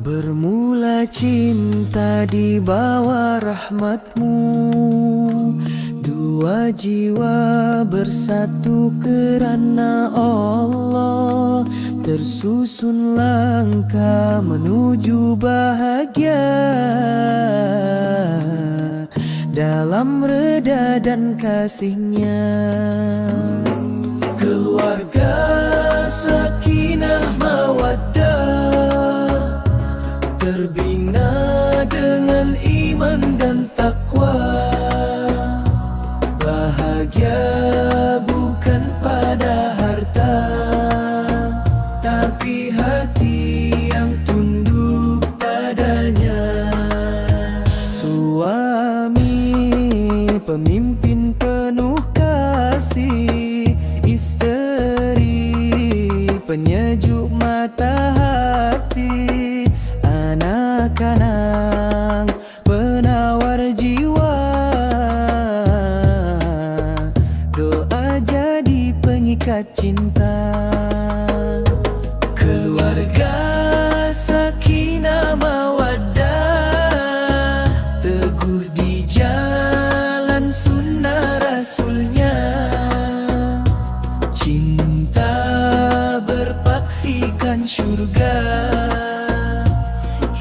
Bermula cinta di bawah rahmat-Mu, dua jiwa bersatu kerana Allah, tersusun langkah menuju bahagia dalam reda dan kasih-Nya. Keluarga sakinah mawaddah, terbina dengan iman dan takwa. Bahagia bukan pada harta, tapi hati yang tunduk padanya. Suami pemimpin penuh kasih, isteri penyejuk mata hati, anak-anak penawar jiwa. Doa jadi pengikat cinta. Keluarga sakinah mawaddah, teguh di jalan sunnah Rasulnya. Cinta berpaksikan syurga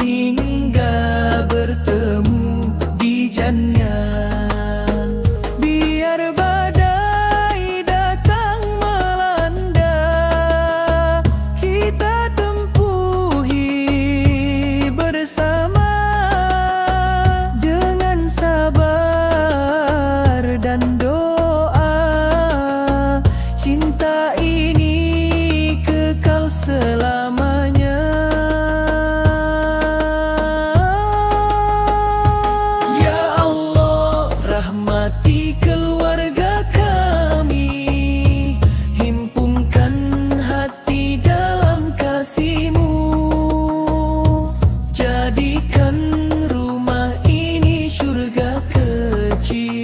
hingga bertemu di jannah. Biar badai datang melanda, kita tempuhi bersama dengan sabar dan doa. Cinta ini kekal selamanya. Rahmati keluarga kami, himpunkan hati dalam kasih-Mu, jadikan rumah ini syurga kecil.